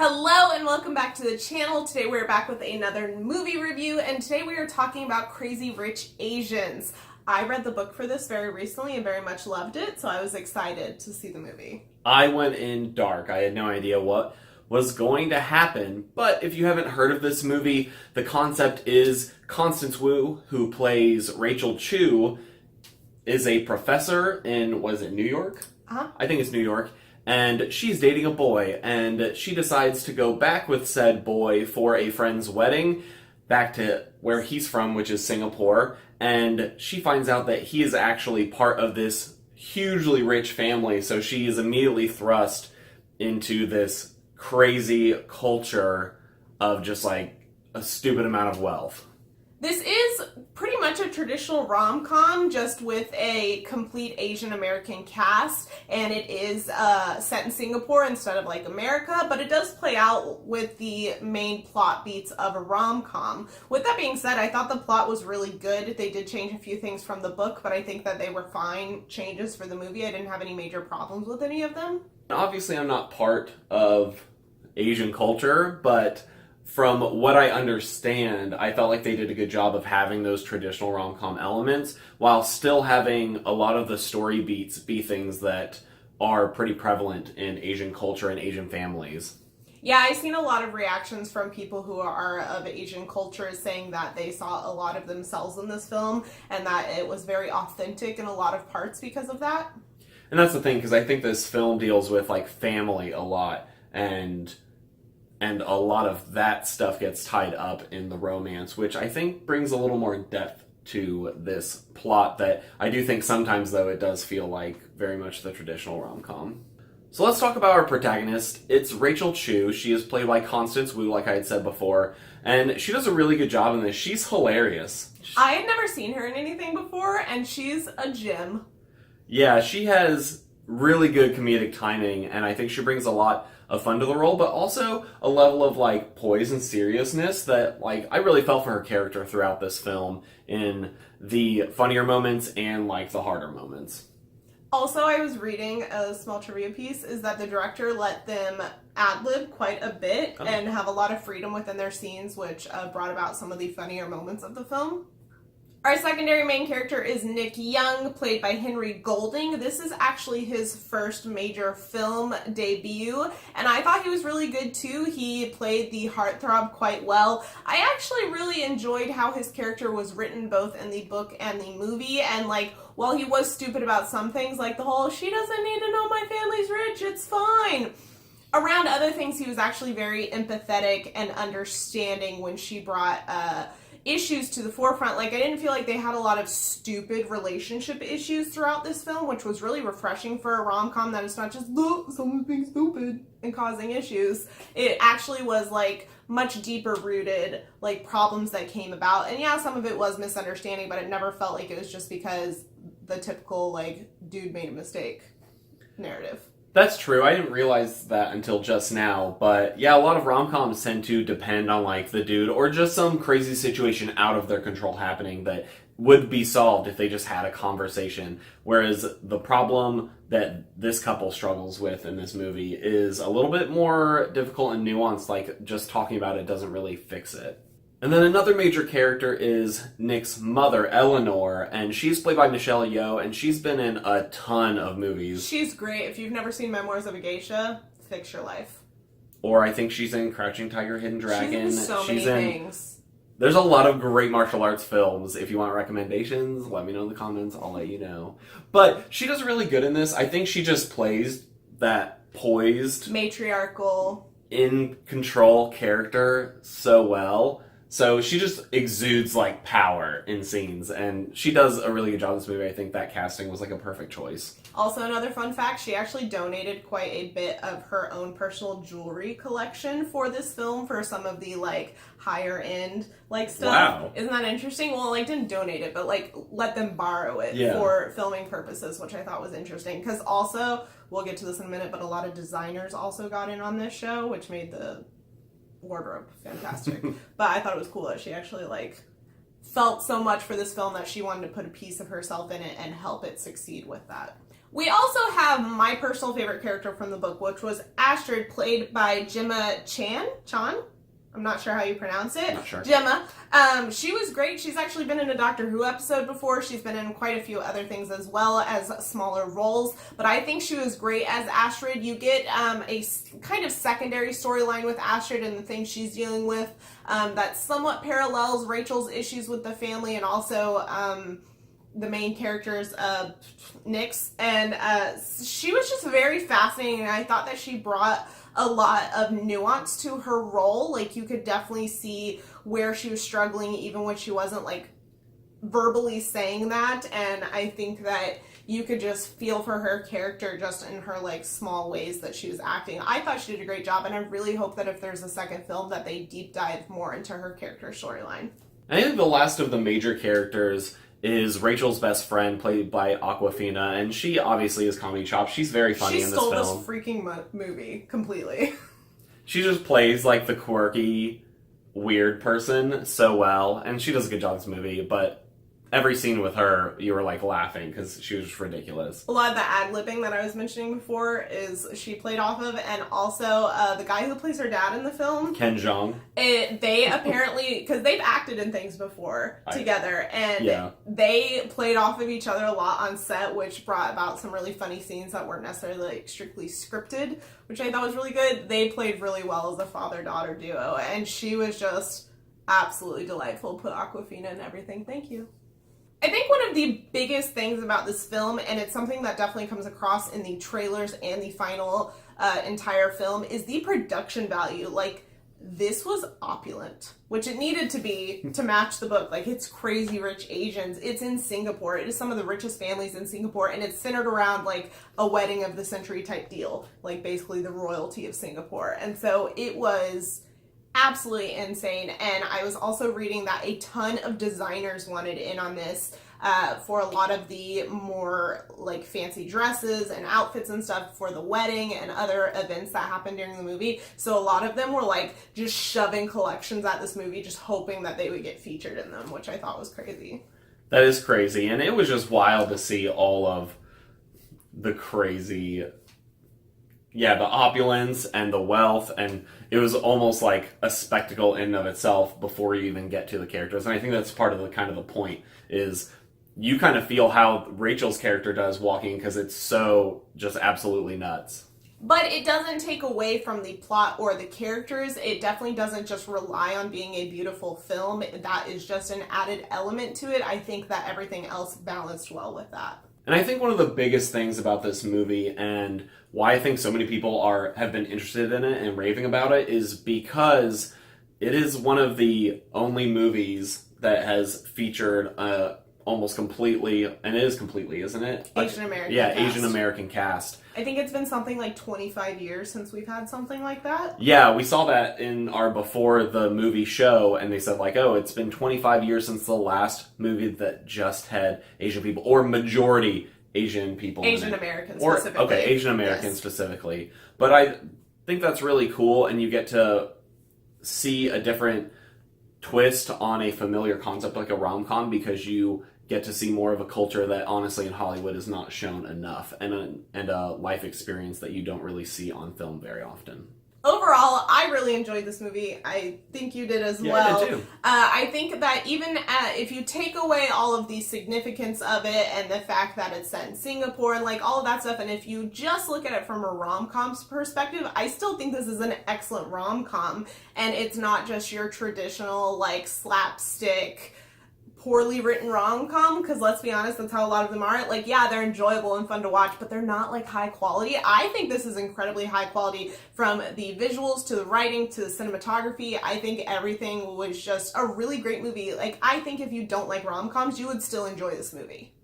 Hello and welcome back to the channel. Today we're back with another movie review, and today we are talking about Crazy Rich Asians. I read the book for this very recently and very much loved it, so I was excited to see the movie. I went in dark. I had no idea what was going to happen, but if you haven't heard of this movie, the concept is Constance Wu, who plays Rachel Chu, is a professor in, was it New York? I think it's New York. And she's dating a boy, and she decides to go back with said boy for a friend's wedding, back to where he's from, which is Singapore, and she finds out that he is actually part of this hugely rich family, so she is immediately thrust into this crazy culture of just like a stupid amount of wealth. This is pretty much a traditional rom-com, just with a complete Asian American cast, and it is set in Singapore instead of like America, but it does play out with the main plot beats of a rom-com. With that being said, I thought the plot was really good. They did change a few things from the book, but I think that they were fine changes for the movie. I didn't have any major problems with any of them. Obviously, I'm not part of Asian culture, but from what I understand, I felt like they did a good job of having those traditional rom-com elements while still having a lot of the story beats be things that are pretty prevalent in Asian culture and Asian families. Yeah, I've seen a lot of reactions from people who are of Asian culture saying that they saw a lot of themselves in this film and that it was very authentic in a lot of parts because of that. And that's the thing, because I think this film deals with like family a lot, and a lot of that stuff gets tied up in the romance, which I think brings a little more depth to this plot that I do think sometimes, though, it does feel like very much the traditional rom-com. So let's talk about our protagonist. It's Rachel Chu. She is played by Constance Wu, like I had said before, and she does a really good job in this. She's hilarious. I had never seen her in anything before, and she's a gem. Yeah, she has really good comedic timing, and I think she brings a lot of fun to the role, but also a level of like poise and seriousness that like I really felt for her character throughout this film in the funnier moments and like the harder moments. Also, I was reading a small trivia piece is that the director let them ad-lib quite a bit and have a lot of freedom within their scenes, which brought about some of the funnier moments of the film. Our secondary main character is Nick Young, played by Henry Golding. This is actually his first major film debut, and I thought he was really good too. He played the heartthrob quite well. I actually really enjoyed how his character was written both in the book and the movie, and like, while he was stupid about some things, like the whole, she doesn't need to know my family's rich, it's fine. Around other things, he was actually very empathetic and understanding when she brought issues to the forefront. Like, I didn't feel like they had a lot of stupid relationship issues throughout this film, which was really refreshing for a rom-com, that it's not just, look, someone's being stupid and causing issues. It actually was, like, much deeper rooted, like, problems that came about. And yeah, some of it was misunderstanding, but it never felt like it was just because the typical, like, dude made a mistake narrative. That's true. I didn't realize that until just now, but yeah, a lot of rom-coms tend to depend on like the dude or just some crazy situation out of their control happening that would be solved if they just had a conversation. Whereas the problem that this couple struggles with in this movie is a little bit more difficult and nuanced, like just talking about it doesn't really fix it. And then another major character is Nick's mother, Eleanor, and she's played by Michelle Yeoh, and she's been in a ton of movies. She's great. If you've never seen Memoirs of a Geisha, fix your life. Or I think she's in Crouching Tiger, Hidden Dragon. She's in so many things. There's a lot of great martial arts films. If you want recommendations, let me know in the comments. I'll let you know. But she does really good in this. I think she just plays that poised, matriarchal, in control character so well. So she just exudes like power in scenes, and she does a really good job in this movie. I think that casting was like a perfect choice. Also, another fun fact, she actually donated quite a bit of her own personal jewelry collection for this film for some of the like higher end like stuff. Wow. Isn't that interesting? Well, like didn't donate it, but like let them borrow it for filming purposes, which I thought was interesting. Because also, we'll get to this in a minute, but a lot of designers also got in on this show, which made the wardrobe fantastic. But I thought it was cool that she actually like felt so much for this film that she wanted to put a piece of herself in it and help it succeed with that. We also have my personal favorite character from the book, which was Astrid, played by Gemma Chan? I'm not sure how you pronounce it. Not sure. Gemma. She was great. She's actually been in a Doctor Who episode before. She's been in quite a few other things as well as smaller roles. But I think she was great as Astrid. You get a kind of secondary storyline with Astrid and the things she's dealing with that somewhat parallels Rachel's issues with the family and also the main character's Nick's. And she was just very fascinating, and I thought that she brought a lot of nuance to her role. Like, you could definitely see where she was struggling even when she wasn't like verbally saying that, and I think that you could just feel for her character just in her like small ways that she was acting. I thought she did a great job, and I really hope that if there's a second film that they deep dive more into her character storyline. I think the last of the major characters is Rachel's best friend, played by Aquafina, and she obviously is comedy chops. She's very funny in this film. She stole this freaking movie completely. She just plays like the quirky, weird person so well, and she does a good job in this movie, but every scene with her, you were like laughing because she was ridiculous. A lot of the ad-libbing that I was mentioning before is she played off of, and also the guy who plays her dad in the film, Ken Jeong. They apparently, because they've acted in things before together, and they played off of each other a lot on set, which brought about some really funny scenes that weren't necessarily like strictly scripted, which I thought was really good. They played really well as a father-daughter duo, and she was just absolutely delightful. Put Aquafina in everything. Thank you. I think one of the biggest things about this film, and it's something that definitely comes across in the trailers and the final entire film, is the production value. Like, this was opulent, which it needed to be to match the book. Like, it's crazy rich Asians. It's in Singapore. It is some of the richest families in Singapore, and it's centered around like a wedding of the century type deal, like basically the royalty of Singapore. And so it was absolutely insane. And I was also reading that a ton of designers wanted in on this for a lot of the more like fancy dresses and outfits and stuff for the wedding and other events that happened during the movie. So a lot of them were like just shoving collections at this movie, just hoping that they would get featured in them, which I thought was crazy. That is crazy. And it was just wild to see all of the crazy, the opulence and the wealth, and it was almost like a spectacle in and of itself before you even get to the characters. And I think that's part of the kind of the point, is you kind of feel how Rachel's character does walking, because it's so just absolutely nuts. But it doesn't take away from the plot or the characters. It definitely doesn't just rely on being a beautiful film. That is just an added element to it. I think that everything else balanced well with that. And I think one of the biggest things about this movie, and why I think so many people have been interested in it and raving about it, is because it is one of the only movies that has featured almost completely, and it is completely, isn't it? Asian American cast. Asian American cast. I think it's been something like 25 years since we've had something like that. Yeah, we saw that in our before the movie show, and they said like, oh, it's been 25 years since the last movie that just had Asian people, or majority Asian people. Asian Americans specifically. Okay, Asian Americans specifically. But I think that's really cool, and you get to see a different twist on a familiar concept like a rom-com, because you get to see more of a culture that honestly in Hollywood is not shown enough, and a life experience that you don't really see on film very often. Overall, I really enjoyed this movie. I think you did as well. I did too. I think that even if you take away all of the significance of it and the fact that it's set in Singapore and like all of that stuff, and if you just look at it from a rom-com's perspective, I still think this is an excellent rom-com, and it's not just your traditional like slapstick, poorly written rom-com, because let's be honest, that's how a lot of them are. Like, yeah, they're enjoyable and fun to watch, but they're not like high quality. I think this is incredibly high quality, from the visuals to the writing to the cinematography. I think everything was just a really great movie. Like, I think if you don't like rom-coms, you would still enjoy this movie.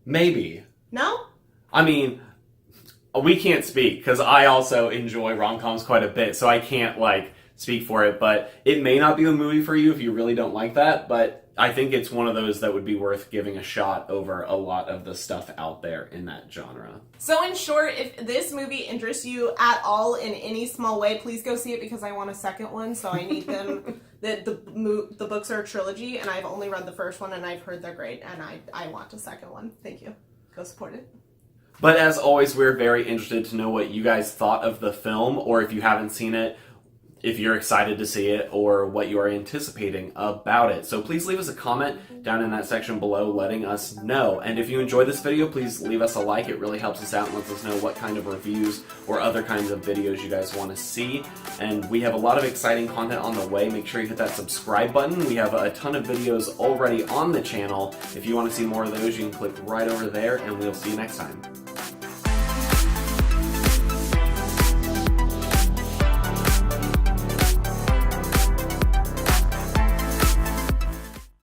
Maybe. No? I mean, we can't speak, because I also enjoy rom-coms quite a bit, so I can't like speak for it, but it may not be the movie for you if you really don't like that, but I think it's one of those that would be worth giving a shot over a lot of the stuff out there in that genre. So in short, if this movie interests you at all in any small way, please go see it, because I want a second one, so I need them. The books are a trilogy, and I've only read the first one, and I've heard they're great, and I want a second one. Thank you. Go support it. But as always, we're very interested to know what you guys thought of the film, or if you haven't seen it, if you're excited to see it, or what you are anticipating about it. So please leave us a comment down in that section below letting us know. And if you enjoyed this video, please leave us a like. It really helps us out and lets us know what kind of reviews or other kinds of videos you guys want to see. And we have a lot of exciting content on the way. Make sure you hit that subscribe button. We have a ton of videos already on the channel. If you want to see more of those, you can click right over there, and we'll see you next time.